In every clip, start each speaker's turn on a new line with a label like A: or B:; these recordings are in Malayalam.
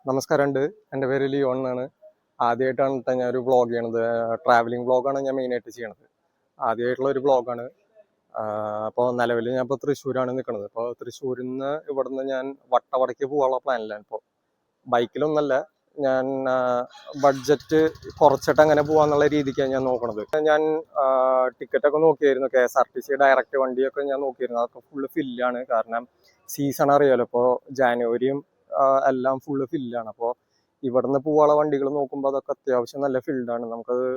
A: നമസ്കാരമുണ്ട്. എൻ്റെ പേര് ലിയോൺ എന്നാണ്. ആദ്യമായിട്ടാണ് കേട്ടോ ഞാനൊരു വ്ളോഗ് ചെയ്യണത്. ട്രാവലിംഗ് വ്ളോഗാണ് ഞാൻ മെയിനായിട്ട് ചെയ്യണത്. ആദ്യമായിട്ടുള്ള ഒരു വ്ളോഗാണ്. അപ്പോൾ നിലവിൽ ഞാൻ ഇപ്പോൾ തൃശ്ശൂരാണ് നിൽക്കുന്നത്. അപ്പോൾ തൃശ്ശൂരിൽ നിന്ന് ഇവിടുന്ന് ഞാൻ വട്ടവടയ്ക്ക് പോകാനുള്ള പ്ലാനിലാണ്. ഇപ്പോൾ ബൈക്കിലൊന്നല്ല, ഞാൻ ബഡ്ജറ്റ് കുറച്ചിട്ട് അങ്ങനെ പോകാന്നുള്ള രീതിക്കാണ് ഞാൻ നോക്കണത്. ഞാൻ ടിക്കറ്റൊക്കെ നോക്കിയായിരുന്നു. KSRTC ഡയറക്റ്റ് വണ്ടിയൊക്കെ ഞാൻ നോക്കിയിരുന്നു. അതൊക്കെ ഫുള്ള് ഫില്ലാണ്. കാരണം സീസൺ അറിയാലോ, ഇപ്പോൾ ജാനുവരിയും എല്ലാം ഫുള്ള് ഫില്ലാണ്. അപ്പോൾ ഇവിടുന്ന് പോകാനുള്ള വണ്ടികൾ നോക്കുമ്പോൾ അതൊക്കെ അത്യാവശ്യം നല്ല ഫിൽഡാണ്. നമുക്കത്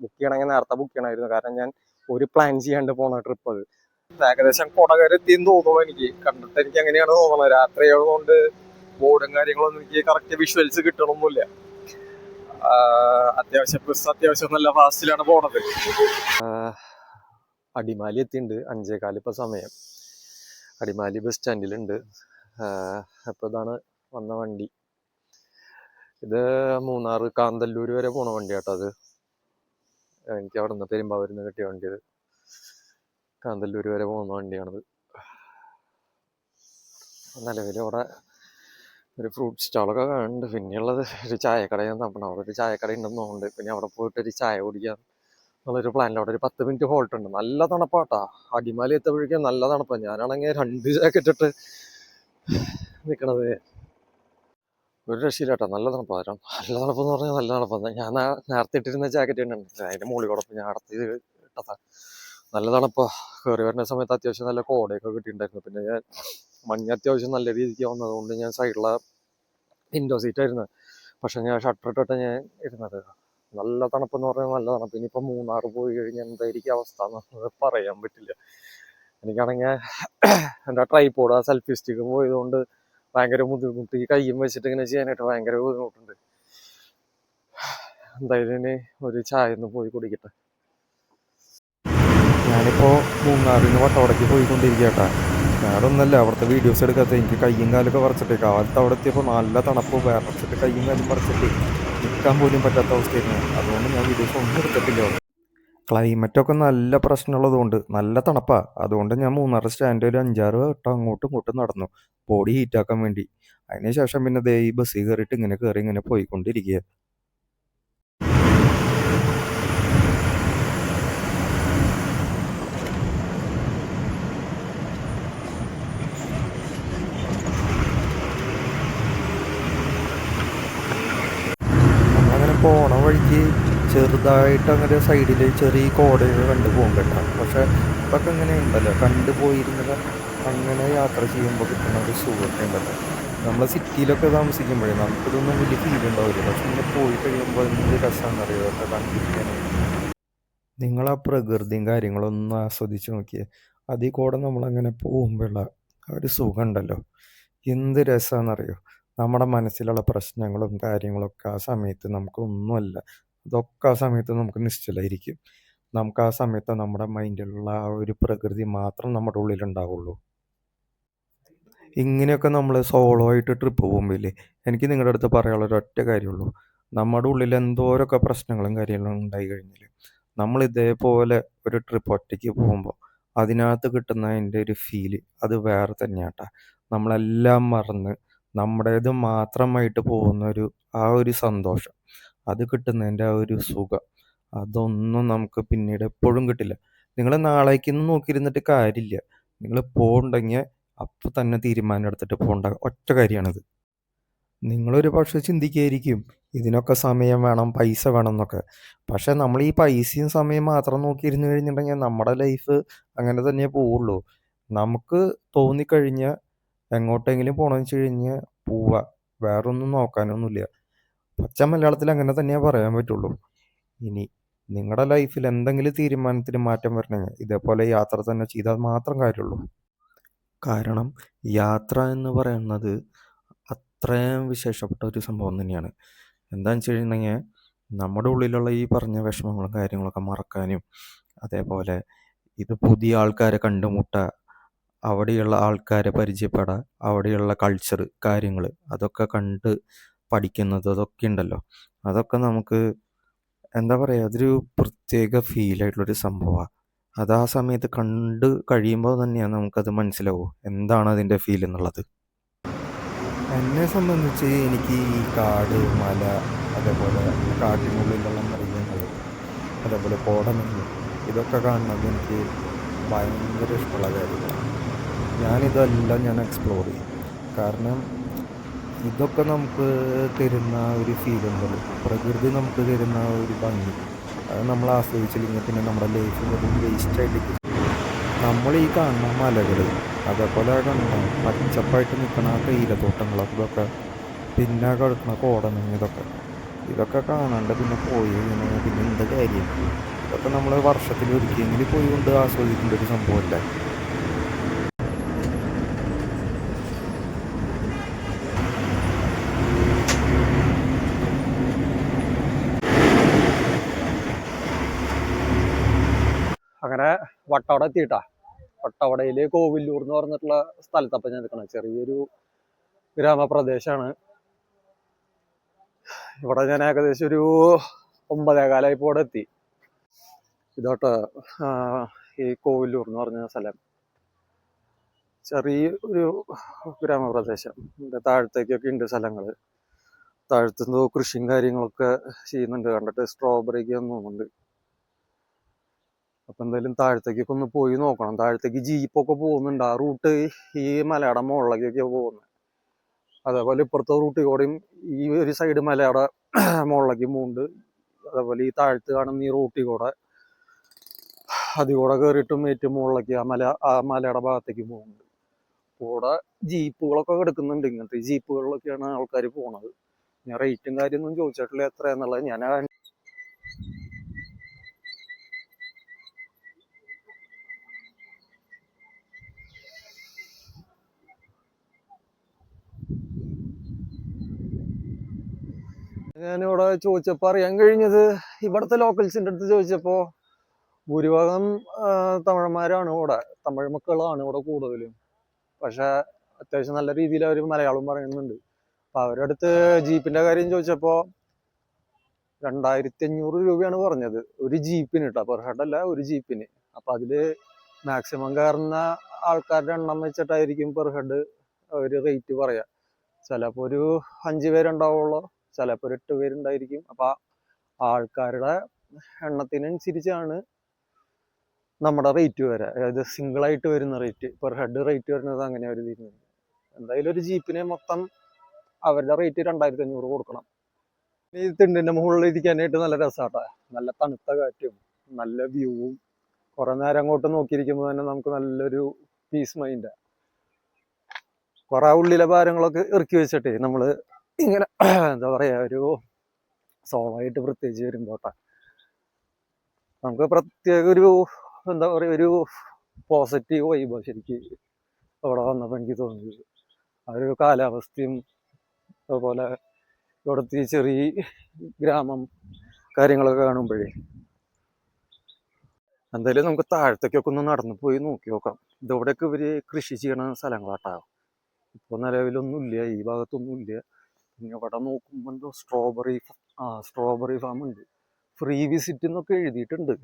A: ബുക്ക് ചെയ്യണമെങ്കിൽ നേരത്തെ ബുക്ക് ചെയ്യണമായിരുന്നു. കാരണം ഞാൻ ഒരു പ്ലാൻ ചെയ്യാണ്ട് പോണ ട്രിപ്പ് അത്. ഏകദേശം കൊടകരെത്തിയെന്ന് തോന്നുന്നു. എനിക്ക് കണ്ടിട്ട് എനിക്ക് അങ്ങനെയാണ് തോന്നുന്നത്. രാത്രിയായതുകൊണ്ട് ബോർഡും കാര്യങ്ങളൊന്നും എനിക്ക് കറക്റ്റ് വിഷ്വൽസ് കിട്ടണമൊന്നുമില്ല. അത്യാവശ്യം നല്ല ഫാസ്റ്റിലാണ് പോണത്. അടിമാലി എത്തിയിട്ടുണ്ട്. 5:15 ഇപ്പോൾ സമയം. അടിമാലി ബസ് സ്റ്റാൻഡിലുണ്ട്. അപ്പോൾ ഇതാണ് വന്ന വണ്ടി. ഇത് മൂന്നാർ കാന്തല്ലൂർ വരെ പോണ വണ്ടി കേട്ടോ. അത് എനിക്ക് അവിടെ നിന്ന് പെരുമ്പാവൂരിൽ നിന്ന് കിട്ടിയ വണ്ടി. ഇത് കാന്തല്ലൂർ വരെ പോകുന്ന വണ്ടിയാണിത്. നിലവിൽ അവിടെ ഒരു ഫ്രൂട്ട് സ്റ്റാളൊക്കെ കാണുന്നുണ്ട്. പിന്നെയുള്ളത് ഒരു ചായക്കടയാണ്. തപ്പണം. അവിടെ ഒരു ചായക്കട ഉണ്ടെന്ന് തോന്നുന്നുണ്ട്. പിന്നെ അവിടെ പോയിട്ട് ഒരു ചായ കുടിക്കാം എന്നുള്ളൊരു പ്ലാനിൽ. അവിടെ ഒരു 10 മിനിറ്റ് ഹോൾട്ട് ഉണ്ട്. നല്ല തണുപ്പാട്ടാ. അടിമാലി എത്തുമ്പോഴേക്കും നല്ല തണുപ്പാണ്. ഞാനാണെങ്കിൽ 2 ജാക്കറ്റ് ഇട്ട് നിൽക്കണത്. ഒരു രക്ഷയില്ലാട്ടോ. നല്ല തണുപ്പാണ്. നല്ല തണുപ്പെന്ന് പറഞ്ഞാൽ നല്ല തണുപ്പാണ്. ഞാൻ നേരത്തെ ഇട്ടിരുന്ന ജാക്കറ്റ് ഉണ്ടെങ്കിൽ അതിൻ്റെ മുകളിൽ കൂടെ ഞാൻ അടുത്ത് ഇട്ടതാ. നല്ല തണുപ്പാണ്. കയറി വരുന്ന സമയത്ത് അത്യാവശ്യം നല്ല കോടയൊക്കെ കിട്ടിയിട്ടുണ്ടായിരുന്നു. പിന്നെ ഞാൻ മഞ്ഞ് അത്യാവശ്യം നല്ല രീതിക്ക് വന്നതുകൊണ്ട് ഞാൻ സൈഡിലെ വിൻഡോ സീറ്റായിരുന്നു. പക്ഷെ ഞാൻ ഷട്ടർ ഇട്ടിട്ട് ഞാൻ ഇരുന്നത്. നല്ല തണുപ്പെന്ന് പറഞ്ഞാൽ നല്ല തണുപ്പ്. ഇനിയിപ്പോൾ മൂന്നാർ പോയി കഴിഞ്ഞാൽ എന്തായിരിക്കും അവസ്ഥ എന്ന് പറയാൻ പറ്റില്ല. എനിക്കാണെങ്കിൽ എൻ്റെ ട്രൈപോഡ് സെൽഫി സ്റ്റിക്ക് പോയതുകൊണ്ട് ഭയങ്കര ബുദ്ധിമുട്ട്. ഈ കയ്യും വെച്ചിട്ട് ഇങ്ങനെ ചെയ്യാനായിട്ട് ഭയങ്കര ബുദ്ധിമുട്ടുണ്ട്. എന്തായാലും ഇനി ഒരു ചായ ഒന്ന് പോയി കുടിക്കട്ടെ. ഞാനിപ്പോൾ മൂന്നാറിന് വട്ടവടയ്ക്ക് പോയിക്കൊണ്ടിരിക്കട്ടാ. ഞാനൊന്നല്ല അവിടുത്തെ വീഡിയോസ് എടുക്കാത്ത. എനിക്ക് കയ്യും കാലൊക്കെ പറിച്ചിട്ട് കാലത്ത് അവിടെ എത്തിയപ്പോൾ നല്ല തണുപ്പ് വേർച്ചിട്ട് കയ്യും കാലും പറിച്ചിട്ട് നിൽക്കാൻ പോലും പറ്റാത്ത അവസ്ഥയായിരുന്നു. അതുകൊണ്ട് ഞാൻ വീഡിയോസ് ഒന്നും എടുത്തിട്ടില്ല. ക്ലൈമറ്റൊക്കെ നല്ല പ്രശ്നമുള്ളതുകൊണ്ട് നല്ല തണുപ്പാണ്. അതുകൊണ്ട് ഞാൻ മൂന്നാർ സ്റ്റാൻഡ് ഒരു 5-6 വട്ടം അങ്ങോട്ടും ഇങ്ങോട്ടും നടന്നു, ബോഡി ഹീറ്റാക്കാൻ വേണ്ടി. അതിനുശേഷം പിന്നെ ദേ ഈ ബസ്സിൽ കയറിയിട്ട് ഇങ്ങനെ പോയിക്കൊണ്ടിരിക്കുക. നമ്മളങ്ങനെ പോണ വഴിക്ക് ചെറുതായിട്ട് അങ്ങനെ സൈഡിൽ ചെറിയ കോടയൊക്കെ കണ്ടു പോകും കേട്ടോ. പക്ഷെ ഇപ്പൊക്കെ ഇങ്ങനെ ഉണ്ടല്ലോ, കണ്ടു പോയിരുന്നത് അങ്ങനെ യാത്ര ചെയ്യുമ്പോൾ കിട്ടുന്ന ഒരു സുഖമൊക്കെ ഉണ്ടല്ലോ. നമ്മളെ സിറ്റിയിലൊക്കെ താമസിക്കുമ്പോഴേ നമുക്കിതൊന്നും വലിയ ഫീൽ ഉണ്ടാവില്ല. പക്ഷെ ഇങ്ങനെ പോയി കഴിയുമ്പോൾ എന്ത് രസമാണെന്നറിയോ അതൊക്കെ കണ്ടിരിക്കാനായിട്ട്. നിങ്ങൾ ആ പ്രകൃതിയും കാര്യങ്ങളൊന്നും ആസ്വദിച്ച് നോക്കിയേ. അതിൽ കൂടെ നമ്മളങ്ങനെ പോകുമ്പോഴുള്ള ആ ഒരു സുഖം ഉണ്ടല്ലോ, എന്ത് രസമാണെന്നറിയോ. നമ്മുടെ മനസ്സിലുള്ള പ്രശ്നങ്ങളും കാര്യങ്ങളൊക്കെ ആ സമയത്ത് നമുക്കൊന്നുമല്ല. അതൊക്കെ ആ സമയത്ത് നമുക്ക് നിശ്ചലമായിരിക്കും. നമുക്ക് ആ സമയത്ത് നമ്മുടെ മൈൻഡിലുള്ള ആ ഒരു പ്രകൃതി മാത്രം നമ്മുടെ ഉള്ളിലുണ്ടാവുള്ളൂ. ഇങ്ങനെയൊക്കെ നമ്മൾ സോളോ ആയിട്ട് ട്രിപ്പ് പോകുമ്പോഴേ എനിക്ക് നിങ്ങളുടെ അടുത്ത് പറയാനുള്ള ഒരൊറ്റ കാര്യമുള്ളൂ. നമ്മുടെ ഉള്ളിൽ എന്തോരൊക്കെ പ്രശ്നങ്ങളും കാര്യങ്ങളും ഉണ്ടായി കഴിഞ്ഞാൽ നമ്മൾ ഇതേപോലെ ഒരു ട്രിപ്പ് ഒറ്റയ്ക്ക് പോകുമ്പോൾ അതിനകത്ത് കിട്ടുന്ന അതിൻ്റെ ഒരു ഫീല് അത് വേറെ തന്നെയാട്ടാ. നമ്മളെല്ലാം മറന്ന് നമ്മുടേത് മാത്രമായിട്ട് പോകുന്നൊരു ആ ഒരു സന്തോഷം, അത് കിട്ടുന്നതിൻ്റെ ആ ഒരു സുഖം, അതൊന്നും നമുക്ക് പിന്നീട് എപ്പോഴും കിട്ടില്ല. നിങ്ങൾ നാളേക്കൊന്നും നോക്കിയിരുന്നിട്ട് കാര്യമില്ല. നിങ്ങൾ പോകണ്ടെങ്കിൽ അപ്പോൾ തന്നെ തീരുമാനം എടുത്തിട്ട് പോകേണ്ട ഒറ്റ കാര്യമാണിത്. നിങ്ങളൊരു പക്ഷെ ചിന്തിക്കുകയായിരിക്കും ഇതിനൊക്കെ സമയം വേണം, പൈസ വേണം എന്നൊക്കെ. പക്ഷെ നമ്മൾ ഈ പൈസയും സമയം മാത്രം നോക്കിയിരുന്നു കഴിഞ്ഞിട്ടുണ്ടെങ്കിൽ നമ്മുടെ ലൈഫ് അങ്ങനെ തന്നെ പോവുള്ളൂ. നമുക്ക് തോന്നിക്കഴിഞ്ഞാൽ എങ്ങോട്ടെങ്കിലും പോകണമെന്ന് വെച്ച് കഴിഞ്ഞാൽ പോവുക, വേറൊന്നും നോക്കാനൊന്നുമില്ല. പച്ച മലയാളത്തിൽ അങ്ങനെ തന്നെയേ പറയാൻ പറ്റുള്ളൂ. ഇനി നിങ്ങളുടെ ലൈഫിൽ എന്തെങ്കിലും തീരുമാനത്തിന് മാറ്റം വരണമെങ്കിൽ ഇതേപോലെ യാത്ര തന്നെ ചെയ്താൽ മാത്രം കാര്യമുള്ളൂ. കാരണം യാത്ര എന്ന് പറയുന്നത് അത്രയും വിശേഷപ്പെട്ട ഒരു സംഭവം തന്നെയാണ്. എന്താണെന്ന് വെച്ച് കഴിഞ്ഞിട്ടുണ്ടെങ്കിൽ നമ്മുടെ ഉള്ളിലുള്ള ഈ പറഞ്ഞ വിഷമങ്ങളും കാര്യങ്ങളൊക്കെ മറക്കാനും, അതേപോലെ ഇത് പുതിയ ആൾക്കാരെ കണ്ടുമുട്ടുക, അവിടെയുള്ള ആൾക്കാരെ പരിചയപ്പെടുക, അവിടെയുള്ള കൾച്ചർ കാര്യങ്ങൾ അതൊക്കെ കണ്ട് പഠിക്കുന്നത്, അതൊക്കെ ഉണ്ടല്ലോ, അതൊക്കെ നമുക്ക് എന്താ പറയുക, അതൊരു പ്രത്യേക ഫീലായിട്ടുള്ളൊരു സംഭവമാണ്. അത് ആ സമയത്ത് കണ്ട് കഴിയുമ്പോൾ തന്നെയാണ് നമുക്കത് മനസ്സിലാവും എന്താണ് അതിൻ്റെ ഫീൽ എന്നുള്ളത്. എന്നെ സംബന്ധിച്ച് എനിക്ക് ഈ കാട്, മല, അതേപോലെ കാട്ടിനുള്ളിലുള്ള മൃഗങ്ങൾ, അതേപോലെ കോടമഞ്ഞ് ഇതൊക്കെ കാണുന്നത് എനിക്ക് ഭയങ്കര ഇഷ്ടമുള്ള കാര്യങ്ങളാണ്. ഞാൻ എക്സ്പ്ലോർ ചെയ്യും. കാരണം ഇതൊക്കെ നമുക്ക് തരുന്ന ഒരു ഫീലുണ്ടല്ലോ, പ്രകൃതി നമുക്ക് തരുന്ന ഒരു ഭംഗി, അത് നമ്മൾ ആസ്വദിച്ചില്ലെങ്കിൽ പിന്നെ നമ്മുടെ ലൈഫ് വെറും വേസ്റ്റായിട്ട്. നമ്മൾ ഈ കാണുന്ന മലകൾ, അതേപോലെ കണ്ട പച്ചപ്പായിട്ട് നിൽക്കുന്ന ആ തേയിലത്തോട്ടങ്ങളൊക്കെ, ഇതൊക്കെ പിന്നെ കിടക്കുന്ന കോടമഞ്ഞ്, ഇതൊക്കെ കാണാണ്ട് പിന്നെ പോയി കഴിഞ്ഞാൽ പിന്നെ എന്ത് കാര്യം? ഇതൊക്കെ നമ്മൾ വർഷത്തിൽ ഒരിക്കലെങ്കിലും പോയി കൊണ്ട് ആസ്വദിക്കേണ്ട ഒരു സംഭവമല്ലേ.
B: അങ്ങനെ വട്ടവട എത്തിയിട്ടാ. വട്ടവടയില് കോവില്ലൂർ എന്ന് പറഞ്ഞിട്ടുള്ള സ്ഥലത്തപ്പം ഞാൻ നിൽക്കണം. ചെറിയൊരു ഗ്രാമപ്രദേശമാണ്. ഇവിടെ ഞാൻ ഏകദേശം ഒരു 9:15 ഇവിടെ എത്തി. ഇതോട്ട് ഈ കോവില്ലൂർ എന്ന് പറഞ്ഞ സ്ഥലം ചെറിയ ഒരു ഗ്രാമപ്രദേശം. ഇതിന്റെ താഴത്തേക്കൊക്കെ ഉണ്ട് സ്ഥലങ്ങൾ. താഴത്തെന്തോ കൃഷിയും കാര്യങ്ങളൊക്കെ ചെയ്യുന്നുണ്ട്. കണ്ടിട്ട് സ്ട്രോബെറിക്ക് തോന്നുന്നുണ്ട്. അപ്പൊ എന്തായാലും താഴത്തേക്കൊക്കെ ഒന്ന് പോയി നോക്കണം. താഴത്തേക്ക് ജീപ്പൊക്കെ പോകുന്നുണ്ട്. ആ റൂട്ട് ഈ മലയുടെ മുകളിലേക്കൊക്കെ പോകുന്നത്. അതേപോലെ ഇപ്പുറത്തെ റൂട്ടിൽ കൂടെയും ഈ ഒരു സൈഡ് മലയുടെ മുകളിലേക്ക് പോകുന്നുണ്ട്. അതേപോലെ ഈ താഴത്ത് കാണുന്ന ഈ റൂട്ടിൽ കൂടെ അതികൂടെ കയറിയിട്ടും ഏറ്റവും മുകളിലേക്ക് ആ മലയുടെ ഭാഗത്തേക്ക് പോകുന്നുണ്ട്. കൂടെ ജീപ്പുകളൊക്കെ കിടക്കുന്നുണ്ട്. ഇങ്ങനത്തെ ജീപ്പുകളിലൊക്കെയാണ് ആൾക്കാർ പോണത്. ഞാൻ റേറ്റും കാര്യമൊന്നും ചോദിച്ചിട്ടില്ല എത്രയാന്നുള്ളത്. ഞാൻ ഞാനിവിടെ ചോദിച്ചപ്പോൾ അറിയാൻ കഴിഞ്ഞത്, ഇവിടുത്തെ ലോക്കൽസിൻ്റെ അടുത്ത് ചോദിച്ചപ്പോൾ ഭൂരിഭാഗം തമിഴന്മാരാണ് ഇവിടെ, തമിഴ് മക്കളാണ് ഇവിടെ കൂടുതലും. പക്ഷെ അത്യാവശ്യം നല്ല രീതിയിൽ അവർ മലയാളം പറയുന്നുണ്ട്. അപ്പൊ അവരുടെ അടുത്ത് ജീപ്പിന്റെ കാര്യം ചോദിച്ചപ്പോൾ 2500 രൂപയാണ് പറഞ്ഞത് ഒരു ജീപ്പിന് കേട്ടോ. പെർ ഹെഡ് അല്ല, ഒരു ജീപ്പിന്. അപ്പൊ അതില് മാക്സിമം കയറുന്ന ആൾക്കാരുടെ എണ്ണം വെച്ചിട്ടായിരിക്കും പെർ ഹെഡ് ഒരു റേറ്റ് പറയാ. ചിലപ്പോൾ ഒരു 5 പേരുണ്ടാവുള്ളൂ, ചിലപ്പോൾ ഒരു 8 പേരുണ്ടായിരിക്കും. അപ്പൊ ആൾക്കാരുടെ എണ്ണത്തിനനുസരിച്ചാണ് നമ്മുടെ റേറ്റ് വരെ. അതായത് സിംഗിൾ ആയിട്ട് വരുന്ന റേറ്റ്, പെർ ഹെഡ് റേറ്റ് വരുന്നത് അങ്ങനെ അവർ തീരുമാനിക്കും. എന്തായാലും ഒരു ജീപ്പിന് മൊത്തം അവരുടെ റേറ്റ് 2500 കൊടുക്കണം. ഈ തിണ്ടിന്റെ മുകളിൽ ഇരിക്കാനായിട്ട് നല്ല രസമാട്ടാ. നല്ല തണുത്ത കാറ്റും നല്ല വ്യൂവും. കുറെ നേരം അങ്ങോട്ട് നോക്കിയിരിക്കുമ്പോൾ തന്നെ നമുക്ക് നല്ലൊരു പീസ് മൈൻഡാ. കുറെ ഉള്ളിലെ ഭാരങ്ങളൊക്കെ ഇറക്കി വെച്ചിട്ടേ നമ്മള് ഇങ്ങനെ എന്താ പറയാ, ഒരു സോളോ ആയിട്ട് പ്രത്യേകിച്ച് വരുമ്പോട്ടാ നമുക്ക് പ്രത്യേക ഒരു എന്താ പറയാ, ഒരു പോസിറ്റീവ് വൈബ് ശരിക്ക് അവിടെ വന്നപ്പോൾ എനിക്ക് തോന്നിയത്. ആ ഒരു കാലാവസ്ഥയും അതുപോലെ ഇവിടുത്തെ ചെറിയ ഗ്രാമം കാര്യങ്ങളൊക്കെ കാണുമ്പോഴേ എന്തായാലും നമുക്ക് താഴത്തേക്കൊക്കെ ഒന്ന് നടന്നു പോയി നോക്കി നോക്കാം. ഇതോടെയൊക്കെ ഇവര് കൃഷി ചെയ്യണ സ്ഥലങ്ങളാട്ടാ. ഇപ്പൊ നിലവിലൊന്നും ഇല്ല, ഈ ഭാഗത്തൊന്നും ഇല്ല. പിന്നെ ഇവിടെ നോക്കുമ്പോൾ എന്തോ സ്ട്രോബെറി ഫാം ഉണ്ട്. ഫ്രീ വിസിറ്റ് എന്നൊക്കെ എഴുതിയിട്ടുണ്ട്.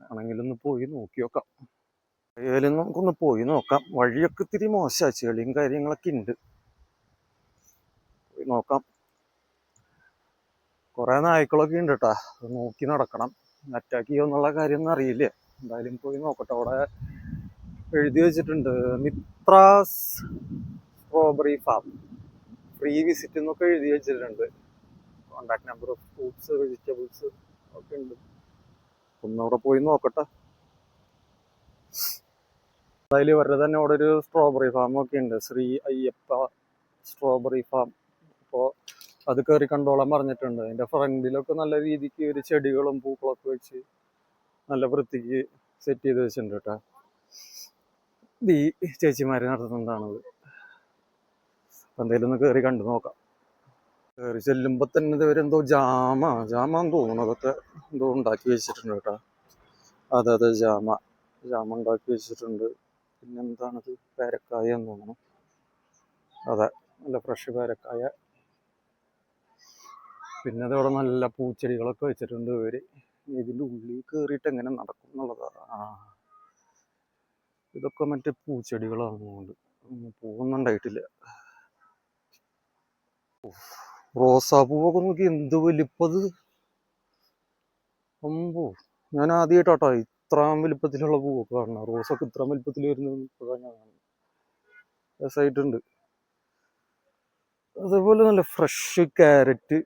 B: ആണെങ്കിലൊന്ന് പോയി നോക്കി നോക്കാം. ഏതായാലും നമുക്കൊന്ന് പോയി നോക്കാം. വഴിയൊക്കെ ഇത്തിരി മോശം, ചെളിയും കാര്യങ്ങളൊക്കെ ഉണ്ട്. പോയി നോക്കാം. കുറെ നായ്ക്കളൊക്കെ ഉണ്ട് കേട്ടാ, നോക്കി നടക്കണം. അറ്റാക്ക് ചെയ്യുമെന്നുള്ള കാര്യമൊന്നും അറിയില്ല. എന്തായാലും പോയി നോക്കട്ടെ. അവിടെ എഴുതി വെച്ചിട്ടുണ്ട് Mitra's strawberry farm free visit എന്നൊക്കെ എഴുതി വെച്ചിട്ടുണ്ട്. Contact number of fruits vegetables ഒക്കെ ഉണ്ട്. ഒന്നവിടെ പോയി നോക്കട്ടെ. എന്തായാലും ഇവരുടെ തന്നെ അവിടെ ഒരു സ്ട്രോബെറി ഫാം ഒക്കെ ഉണ്ട്, ശ്രീ അയ്യപ്പ സ്ട്രോബെറി ഫാം. അപ്പോൾ അത് കയറി കണ്ടോളാൻ പറഞ്ഞിട്ടുണ്ട്. അതിന്റെ ഫ്രണ്ടിലൊക്കെ നല്ല രീതിക്ക് ഒരു ചെടികളും പൂക്കളൊക്കെ വെച്ച് നല്ല വൃത്തിക്ക് സെറ്റ് ചെയ്ത് വെച്ചിട്ടുണ്ട് കേട്ടോ. ഈ ചേച്ചിമാര് നടത്തുന്നതാണത്. എന്തായാലും ഒന്ന് കയറി കണ്ടു നോക്കാം. കയറി ചെല്ലുമ്പോ തന്നെ ഇവരെന്തോ ജാമാന്ന് തോന്നുന്നു, അതൊക്കെ എന്തോ ഉണ്ടാക്കി വെച്ചിട്ടുണ്ട് കേട്ടോ. അതെ ജാമ ഉണ്ടാക്കി വെച്ചിട്ടുണ്ട്. പിന്നെന്താണത്, പേരക്കായ എന്ന് തോന്നുന്നു. അതെ, നല്ല ഫ്രഷ് പേരക്കായ. പിന്നെ അതവിടെ നല്ല പൂച്ചെടികളൊക്കെ വെച്ചിട്ടുണ്ട് ഇവര്. ഇതിന്റെ ഉള്ളിൽ കയറിയിട്ട് എങ്ങനെ നടക്കും എന്നുള്ളതാ. ഇതൊക്കെ മറ്റേ പൂച്ചെടികളാണെന്നുണ്ട്, പോകുന്നുണ്ടായിട്ടില്ല. റോസാപ്പൂവൊക്കെ നോക്കി എന്ത് വലിപ്പത്. അമ്പോ, ഞാൻ ആദ്യമായിട്ടാട്ടോ ഇത്രയും വലിപ്പത്തിലുള്ള പൂവൊക്കെ കാണണം. റോസൊക്കെ ഇത്രയും വലിപ്പത്തിൽ വരുന്നത് ഇപ്പോഴാണ് ഞാൻ കാണുന്നത്. രസമായിട്ടുണ്ട്. അതേപോലെ നല്ല ഫ്രഷ് ക്യാരറ്റ്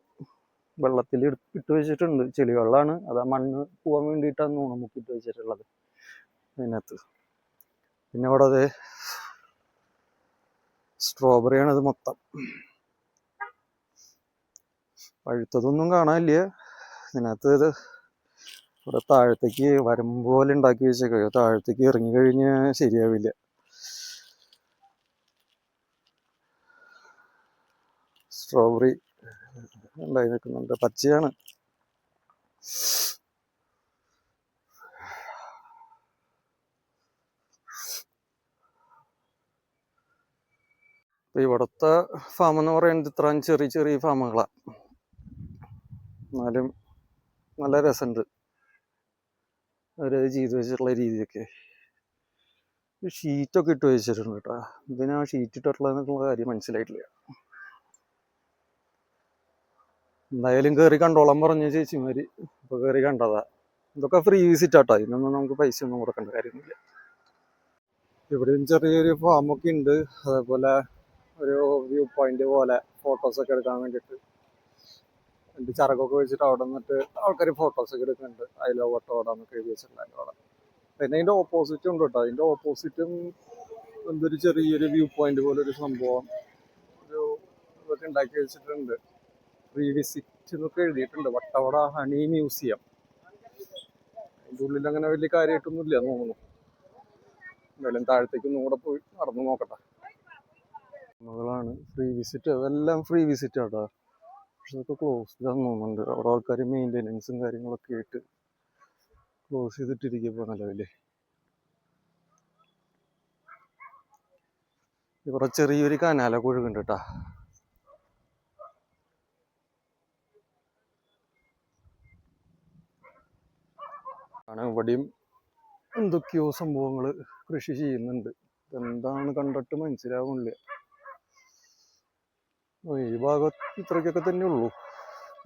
B: വെള്ളത്തിൽ ഇട്ട് വെച്ചിട്ടുണ്ട്. ചെളി വെള്ളമാണ്, അത് ആ മണ്ണ് പോകാൻ വേണ്ടിയിട്ടാണ് തോന്നുന്നു മുക്കിട്ട് വെച്ചിട്ടുള്ളത് അതിനകത്ത്. പിന്നെ അവിടെ അതെ സ്ട്രോബെറിയാണ് അത് മൊത്തം. പഴുത്തതൊന്നും കാണാനില്ല ഇതിനകത്ത്. ഇത് ഇവിടെ താഴത്തേക്ക് പോലെ ഉണ്ടാക്കി വെച്ചേക്കോ, താഴത്തേക്ക് ഇറങ്ങി കഴിഞ്ഞാൽ ശരിയാവില്ല. സ്ട്രോബെറി ഉണ്ടായി നിൽക്കുന്നുണ്ട്, പച്ചയാണ്. ഇവിടുത്തെ ഫാം എന്ന് പറയുന്നത് ഇത്രയും ചെറിയ ചെറിയ ഫാമുകളാണ്. എന്നാലും നല്ല രസമുണ്ട് അവരത് ചെയ്തു വെച്ചിട്ടുള്ള രീതിയൊക്കെ. ഷീറ്റൊക്കെ ഇട്ട് വെച്ചിട്ടുണ്ട് കേട്ടോ. ഇതിനാ ഷീറ്റ് ഇട്ടിട്ടുള്ളതെന്നുള്ള കാര്യം മനസ്സിലായിട്ടില്ല. എന്തായാലും കയറി കണ്ടോളാൻ പറഞ്ഞ ചേച്ചിമാര്, ഇപ്പൊ കയറി കണ്ടതാ. ഇതൊക്കെ ഫ്രീ വിസിറ്റ് ആട്ടോ, ഇതിനൊന്നും നമുക്ക് പൈസ ഒന്നും കൊടുക്കേണ്ട കാര്യമൊന്നുമില്ല. ഇവിടെയും ചെറിയൊരു ഫാമൊക്കെ ഉണ്ട്. അതേപോലെ ഒരു വ്യൂ പോയിന്റ് പോലെ ഫോട്ടോസൊക്കെ എടുക്കാൻ വേണ്ടിയിട്ട് രണ്ട് ചിറകൊക്കെ വെച്ചിട്ട് അവിടെ നിന്നിട്ട് ആൾക്കാർ ഫോട്ടോസൊക്കെ എടുക്കുന്നുണ്ട്. അതിലോ വട്ടോടാന്നൊക്കെ എഴുതി വെച്ചിട്ടുണ്ടായിരുന്നു അവിടെ. പിന്നെ അതിന്റെ ഓപ്പോസിറ്റും ഉണ്ട് കേട്ടോ. അതിന്റെ ഓപ്പോസിറ്റും എന്തൊരു ചെറിയൊരു വ്യൂ പോയിന്റ് പോലെ ഒരു സംഭവം ഒരു ഇതൊക്കെ ഉണ്ടാക്കി വെച്ചിട്ടുണ്ട്. ഫ്രീ വിസിറ്റ് എന്നൊക്കെ എഴുതിയിട്ടുണ്ട്. Vattavada honey museum. അതിൻ്റെ ഉള്ളിൽ അങ്ങനെ വലിയ കാര്യമായിട്ടൊന്നും ഇല്ല തോന്നുന്നു. എന്തായാലും താഴത്തേക്ക് ഒന്നും കൂടെ പോയി നടന്നു നോക്കട്ടെ. ാണ് ഫ്രീ വിസിറ്റ്, അതെല്ലാം ഫ്രീ വിസിറ്റ് ആട്ടോ. പക്ഷെ അതൊക്കെ ക്ലോസ് ചെയ്താന്ന് തോന്നുന്നുണ്ട്. അവിടെ ആൾക്കാർ മെയിൻ്റെനൻസും കാര്യങ്ങളൊക്കെ ആയിട്ട് ക്ലോസ് ചെയ്തിട്ടിരിക്കുക നിലവില്. ഇവിടെ ചെറിയൊരു കനാലൊക്കെ ഒഴുകുന്നുണ്ട് കേട്ടാ. ഇവിടെയും എന്തൊക്കെയോ സംഭവങ്ങൾ കൃഷി ചെയ്യുന്നുണ്ട്. എന്താണ് കണ്ടിട്ട് മനസ്സിലാവുന്നില്ല. ഈ ഭാഗത്ത് ഇത്രയ്ക്കൊക്കെ തന്നെ ഉള്ളൂ.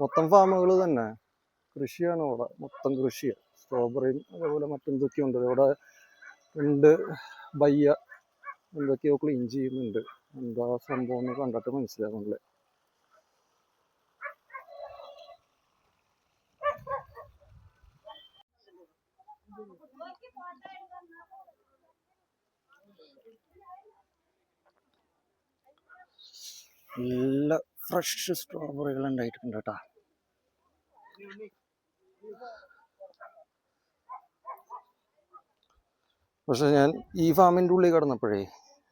B: മൊത്തം ഫാമുകൾ തന്നെ, കൃഷിയാണ് ഇവിടെ മൊത്തം. കൃഷിയാണ്, സ്ട്രോബെറിയും അതേപോലെ മറ്റെന്തൊക്കെയുണ്ട്. ഇവിടെ രണ്ട് ബയ്യ എന്തൊക്കെയോ ക്ലീൻ ചെയ്യുന്നുണ്ട്. എന്താ സംഭവം എന്ന് കണ്ടിട്ട് മനസ്സിലാവുന്നില്ല. നല്ല ഫ്രഷ് സ്ട്രോബെറികൾ ഉണ്ടായിട്ടുണ്ട് കേട്ടാ. പക്ഷെ ഞാൻ ഈ ഫാമിൻ്റെ ഉള്ളിൽ കിടന്നപ്പോഴേ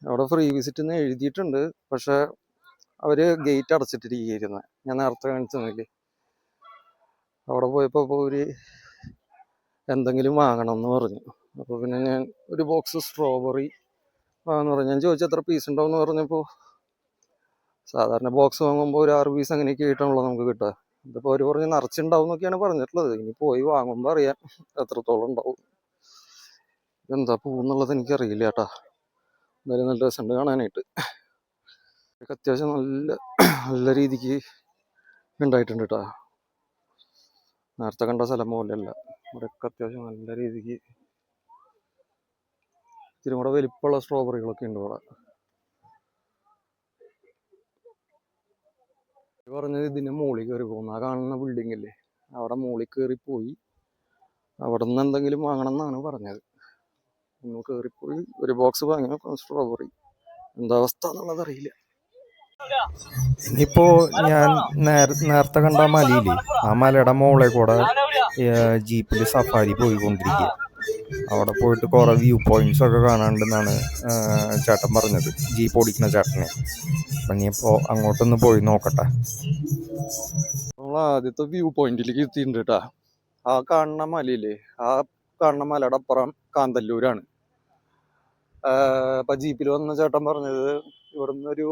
B: അവിടെ ഫ്രീ വിസിറ്റ് എന്ന് എഴുതിയിട്ടുണ്ട്. പക്ഷെ അവര് ഗേറ്റ് അടച്ചിട്ടിരിക്കുകയായിരുന്നു. ഞാൻ നേരത്തെ കാണിച്ചെന്നില്ലേ, അവിടെ പോയപ്പോൾ ഒരു എന്തെങ്കിലും വാങ്ങണം എന്ന് പറഞ്ഞു. അപ്പോൾ പിന്നെ ഞാൻ ഒരു ബോക്സ് സ്ട്രോബെറി വാങ്ങാന്ന് പറഞ്ഞു. ഞാൻ ചോദിച്ചു എത്ര പീസ് ഉണ്ടാവും പറഞ്ഞപ്പോൾ സാധാരണ ബോക്സ് വാങ്ങുമ്പോൾ ഒരു 6 പീസ് അങ്ങനെയൊക്കെ ആയിട്ടാണല്ലോ നമുക്ക് കിട്ടുക. ഇതിപ്പോൾ അവർ പറഞ്ഞ് നിറച്ചുണ്ടാവും എന്നൊക്കെയാണ് പറഞ്ഞിട്ടുള്ളത്. ഇനി പോയി വാങ്ങുമ്പോൾ അറിയാം എത്രത്തോളം ഉണ്ടാവും. എന്താ പൂന്നുള്ളത് എനിക്കറിയില്ല കേട്ടാ. എന്തായാലും നല്ല രസമുണ്ട് കാണാനായിട്ട്. അത്യാവശ്യം നല്ല രീതിക്ക് ഉണ്ടായിട്ടുണ്ട് കേട്ടോ. നേരത്തെ കണ്ട സ്ഥലം പോലെയല്ല, ഇവിടെയൊക്കെ അത്യാവശ്യം നല്ല രീതിക്ക് ഇത്തിരി കൂടെ വലിപ്പമുള്ള സ്ട്രോബെറികളൊക്കെ ഉണ്ട് ഇവിടെ. പറഞ്ഞത് ഇതിന്റെ മുകളിൽ കയറി പോകുന്നു. ആ കാണുന്ന ബിൽഡിംഗ് അല്ലേ, അവിടെ മുകളിൽ കയറിപ്പോയി അവിടെ നിന്ന് എന്തെങ്കിലും വാങ്ങണം എന്നാണ് പറഞ്ഞത്. ഒന്ന് കയറിപ്പോയി ഒരു ബോക്സ് വാങ്ങിയ സ്ട്രോബെറി. എന്താ അവസ്ഥ എന്നുള്ളത് അറിയില്ല.
A: ഇനിയിപ്പോ ഞാൻ നേരത്തെ കണ്ട ആ മലയില്ലേ, ആ മലയുടെ മോളെ കൂടെ ജീപ്പിൽ സഫാരി പോയിക്കൊണ്ടിരിക്കുക. അവിടെ പോയിട്ട് കുറെ വ്യൂ പോയിന്റ്സ് ഒക്കെ കാണാണ്ടെന്നാണ് ചേട്ടൻ പറഞ്ഞത്, ജീപ്പ് ഓടിക്കുന്ന ചേട്ടനെ. അപ്പൊ ഇനിയിപ്പോ അങ്ങോട്ടൊന്ന് പോയി നോക്കട്ടെ.
B: നമ്മൾ ആദ്യത്തെ വ്യൂ പോയിന്റിലേക്ക് എത്തിയിട്ടുണ്ട് കേട്ടാ. ആ കാണുന്ന മലയില്ലേ, ആ കാണുന്ന മലയുടെ അപ്പുറം കാന്തല്ലൂരാണ്. ഇപ്പൊ ജീപ്പിൽ വന്ന ചേട്ടൻ പറഞ്ഞത് ഇവിടുന്ന് ഒരു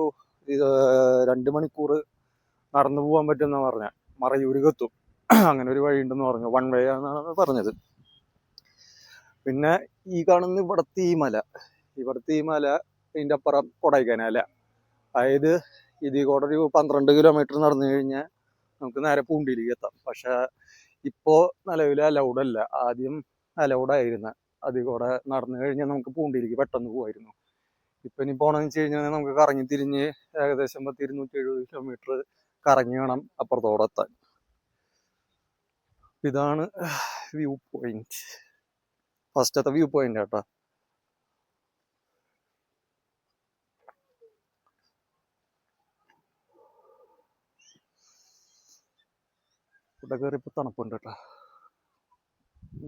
B: 2 മണിക്കൂർ നടന്നു പോകാൻ പറ്റുമെന്നാ പറഞ്ഞ. മറയൂർക്ക് എത്തും, അങ്ങനെ ഒരു വഴി ഉണ്ടെന്ന് പറഞ്ഞു. 1 വേ ആണെന്നാണ് പറഞ്ഞത്. പിന്നെ ഈ കാണുന്ന ഇവിടുത്തെ ഈ മല ഇതിന്റെ അപ്പുറം കൊടൈക്കനാല. അതായത് ഇതിൽ കൂടെ ഒരു 12 കിലോമീറ്റർ നടന്നു കഴിഞ്ഞാൽ നമുക്ക് നേരെ പൂണ്ടിയിലേക്ക് എത്താം. പക്ഷെ ഇപ്പോൾ നിലവിൽ അലൗഡ് അല്ല. ആദ്യം അലൗഡ് ആയിരുന്നു. അതിൽ കൂടെ നടന്നു കഴിഞ്ഞാൽ നമുക്ക് പൂണ്ടിയിലേക്ക് പെട്ടെന്ന് പോകുമായിരുന്നു. ഇപ്പം ഇനി പോകണമെന്ന് വെച്ച് കഴിഞ്ഞാൽ നമുക്ക് കറങ്ങി തിരിഞ്ഞ് ഏകദേശം 270 കിലോമീറ്റർ കറങ്ങി വേണം അപ്പുറത്തോടെ എത്താൻ. ഇതാണ് വ്യൂ പോയിന്റ്, ഫസ്റ്റത്തെ വ്യൂ പോയിന്റ് കേട്ടോ. ഇവിടെ കയറിയപ്പോൾ തണുപ്പുണ്ട് കേട്ടോ.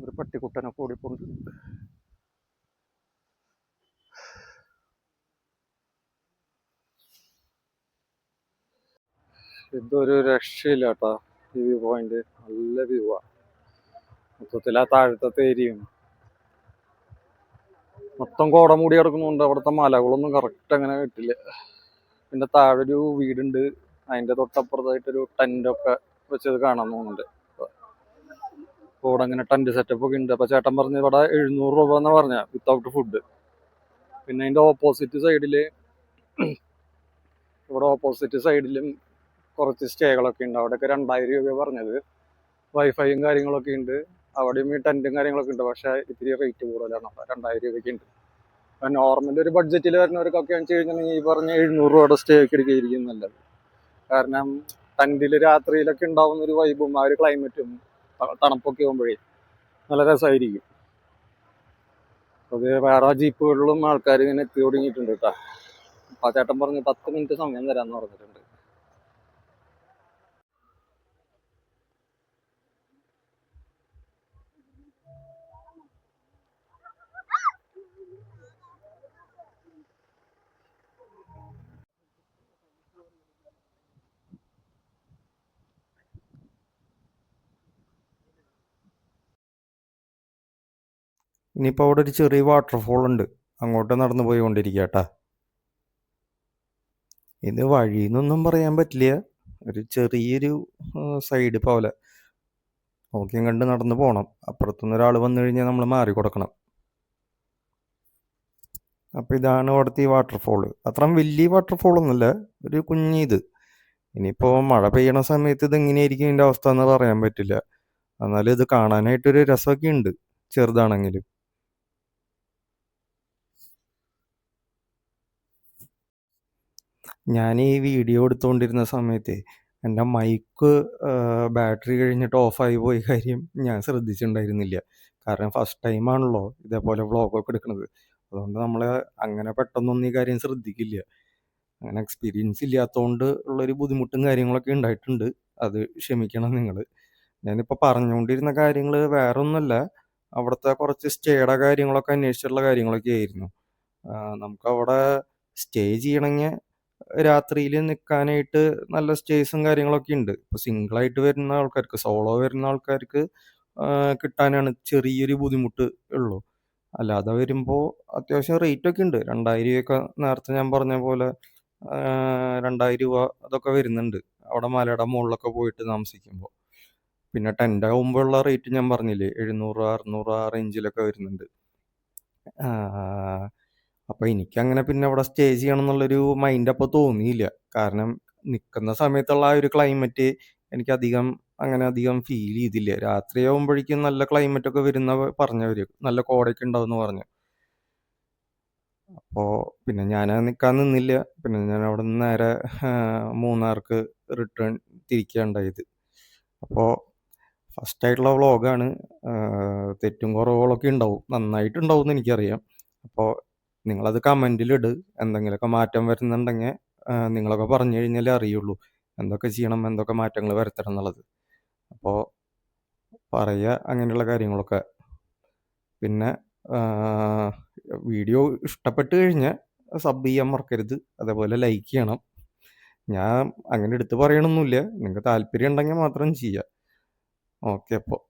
B: ഒരു പട്ടിക്കുട്ടനൊക്കെ ഓടിപ്പോണ്ട്. ഇതൊരു രക്ഷയില്ല കേട്ടോ. ഈ വ്യൂ പോയിന്റ് നല്ല വ്യൂ ആ. മൊത്തത്തിൽ ആ താഴത്തെ ഏരിയയും മൊത്തം കോട മൂടി കിടക്കുന്നുണ്ട്. അവിടുത്തെ മലകളൊന്നും കറക്റ്റ് അങ്ങനെ കിട്ടില്ല. പിന്നെ താഴെ ഒരു വീടുണ്ട്, അതിന്റെ തൊട്ടപ്പുറത്തായിട്ടൊരു ടെന്റൊക്കെ വെച്ചത് കാണാൻ തോന്നുന്നുണ്ട്. ഇവിടെ അങ്ങനെ ടെന്റ് സെറ്റപ്പ് ഒക്കെ ഉണ്ട്. അപ്പൊ ചേട്ടൻ പറഞ്ഞ ഇവിടെ 700 രൂപ എന്നാ പറഞ്ഞ വിത്തൗട്ട് ഫുഡ്. പിന്നെ അതിന്റെ ഓപ്പോസിറ്റ് സൈഡില്, ഇവിടെ ഓപ്പോസിറ്റ് സൈഡിലും കുറച്ച് സ്റ്റേകളൊക്കെ ഉണ്ട്. അവിടെയൊക്കെ 2000 രൂപ പറഞ്ഞത്. വൈഫൈയും കാര്യങ്ങളൊക്കെ ഉണ്ട്. അവിടെയും ഈ ടെന്റും കാര്യങ്ങളൊക്കെ ഉണ്ട്. പക്ഷെ ഇത്തിരി റേറ്റ് കൂടുതലാണ്. 2000 രൂപയ്ക്ക് ഉണ്ട്. അപ്പൊ നോർമൽ ഒരു ബഡ്ജറ്റിൽ വരുന്നവർക്കൊക്കെ വെച്ച് കഴിഞ്ഞാൽ ഈ പറഞ്ഞ 700 രൂപയുടെ സ്റ്റേ ഒക്കെ എടുക്കുകയായിരിക്കും നല്ലത്. കാരണം ടെന്റില് രാത്രിയിലൊക്കെ ഉണ്ടാവുന്ന ഒരു വൈബും ആ ഒരു ക്ലൈമറ്റും തണുപ്പൊക്കെ ആകുമ്പോഴേ നല്ല രസമായിരിക്കും. അത് വേറെ ജീപ്പുകളിലും ആൾക്കാർ ഇങ്ങനെ എത്തി തുടങ്ങിയിട്ടുണ്ട് കേട്ടോ. അപ്പൊ ചേട്ടൻ പറഞ്ഞ് 10 മിനിറ്റ് സമയം തരാന്ന് പറഞ്ഞിട്ടുണ്ട്.
A: ഇനിയിപ്പോൾ അവിടെ ഒരു ചെറിയ വാട്ടർഫോൾ ഉണ്ട്, അങ്ങോട്ട് നടന്നു പോയിക്കൊണ്ടിരിക്കുക കേട്ടാ. ഇത് വഴിയെന്നൊന്നും പറയാൻ പറ്റില്ല, ഒരു ചെറിയൊരു സൈഡ് പോലെ നോക്കിയും കണ്ട് നടന്നു പോകണം. അപ്പുറത്തുനിന്ന് ഒരാൾ വന്നു കഴിഞ്ഞാൽ നമ്മൾ മാറി കൊടുക്കണം. അപ്പോൾ ഇതാണ് അവിടുത്തെ ഈ വാട്ടർഫോൾ. അത്രയും വലിയ വാട്ടർഫോളൊന്നുമില്ല, ഒരു കുഞ്ഞിത്. ഇനിയിപ്പോൾ മഴ പെയ്യണ സമയത്ത് ഇത് എങ്ങനെയായിരിക്കും ഇതിൻ്റെ അവസ്ഥ എന്ന് പറയാൻ പറ്റില്ല. എന്നാലും ഇത് കാണാനായിട്ടൊരു രസമൊക്കെ ഉണ്ട്, ചെറുതാണെങ്കിലും. ഞാൻ ഈ വീഡിയോ എടുത്തുകൊണ്ടിരുന്ന സമയത്ത് എൻ്റെ മൈക്ക് ബാറ്ററി കഴിഞ്ഞിട്ട് ഓഫായി പോയ കാര്യം ഞാൻ ശ്രദ്ധിച്ചിട്ടുണ്ടായിരുന്നില്ല. കാരണം ഫസ്റ്റ് ടൈമാണല്ലോ ഇതേപോലെ വ്ളോഗൊക്കെ എടുക്കുന്നത്. അതുകൊണ്ട് നമ്മൾ അങ്ങനെ പെട്ടെന്നൊന്നും ഈ കാര്യം ശ്രദ്ധിക്കില്ല. അങ്ങനെ എക്സ്പീരിയൻസ് ഇല്ലാത്തതുകൊണ്ട് ഉള്ളൊരു ബുദ്ധിമുട്ടും കാര്യങ്ങളൊക്കെ ഉണ്ടായിട്ടുണ്ട്. അത് ക്ഷമിക്കണം നിങ്ങൾ. ഞാനിപ്പോൾ പറഞ്ഞുകൊണ്ടിരുന്ന കാര്യങ്ങൾ വേറെ ഒന്നുമല്ല, അവിടുത്തെ കുറച്ച് സ്റ്റേയുടെ കാര്യങ്ങളൊക്കെ അന്വേഷിച്ചിട്ടുള്ള കാര്യങ്ങളൊക്കെ ആയിരുന്നു. നമുക്കവിടെ സ്റ്റേ ചെയ്യണമെങ്കിൽ രാത്രിയിൽ നിൽക്കാനായിട്ട് നല്ല സ്റ്റേസും കാര്യങ്ങളൊക്കെ ഉണ്ട്. ഇപ്പോൾ സിംഗിളായിട്ട് വരുന്ന ആൾക്കാർക്ക്, സോളോ വരുന്ന ആൾക്കാർക്ക് കിട്ടാനാണ് ചെറിയൊരു ബുദ്ധിമുട്ട് ഉള്ളൂ. അല്ലാതെ വരുമ്പോൾ അത്യാവശ്യം റേറ്റൊക്കെ ഉണ്ട്. 2000 രൂപയൊക്കെ നേരത്തെ ഞാൻ പറഞ്ഞ പോലെ 2000 രൂപ അതൊക്കെ വരുന്നുണ്ട് അവിടെ മലയുടെ മുകളിലൊക്കെ പോയിട്ട് താമസിക്കുമ്പോൾ. പിന്നെ ടെൻ്റ് ആകുമ്പോൾ ഉള്ള റേറ്റ് ഞാൻ പറഞ്ഞില്ലേ, 700 600 ആ റേഞ്ചിലൊക്കെ വരുന്നുണ്ട്. അപ്പോൾ എനിക്കങ്ങനെ പിന്നെ അവിടെ സ്റ്റേ ചെയ്യണം എന്നുള്ളൊരു മൈൻഡ് അപ്പോൾ തോന്നിയില്ല. കാരണം നിൽക്കുന്ന സമയത്തുള്ള ആ ഒരു ക്ലൈമറ്റ് എനിക്കധികം അങ്ങനെ അധികം ഫീൽ ചെയ്തില്ല. രാത്രിയാകുമ്പോഴേക്കും നല്ല ക്ലൈമറ്റൊക്കെ വരുന്ന പറഞ്ഞവർ, നല്ല കോടയൊക്കെ ഉണ്ടാവുമെന്ന് പറഞ്ഞു. അപ്പോൾ പിന്നെ ഞാൻ നിൽക്കാൻ നിന്നില്ല. പിന്നെ ഞാൻ അവിടെ നിന്ന് നേരെ മൂന്നാർക്ക് റിട്ടേൺ തിരിക്കുകയുണ്ടായത്. അപ്പോൾ ഫസ്റ്റായിട്ടുള്ള വ്ളോഗാണ്, തെറ്റും കുറവുകളൊക്കെ ഉണ്ടാവും, നന്നായിട്ടുണ്ടാവും എന്ന് എനിക്കറിയാം. അപ്പോൾ നിങ്ങളത് കമൻറ്റിലിട്. എന്തെങ്കിലുമൊക്കെ മാറ്റം വരുന്നുണ്ടെങ്കിൽ നിങ്ങളൊക്കെ പറഞ്ഞു കഴിഞ്ഞാലേ അറിയുള്ളൂ എന്തൊക്കെ ചെയ്യണം, എന്തൊക്കെ മാറ്റങ്ങൾ വരുത്തണം എന്നുള്ളത്. അപ്പോൾ പറയുക അങ്ങനെയുള്ള കാര്യങ്ങളൊക്കെ. പിന്നെ വീഡിയോ ഇഷ്ടപ്പെട്ട് കഴിഞ്ഞാൽ സബ് ചെയ്യാൻ മറക്കരുത്, അതേപോലെ ലൈക്ക് ചെയ്യണം. ഞാൻ അങ്ങനെ എടുത്ത് പറയണമെന്നില്ല, നിങ്ങൾക്ക് താല്പര്യം ഉണ്ടെങ്കിൽ മാത്രം ചെയ്യുക. ഓക്കെ അപ്പോൾ.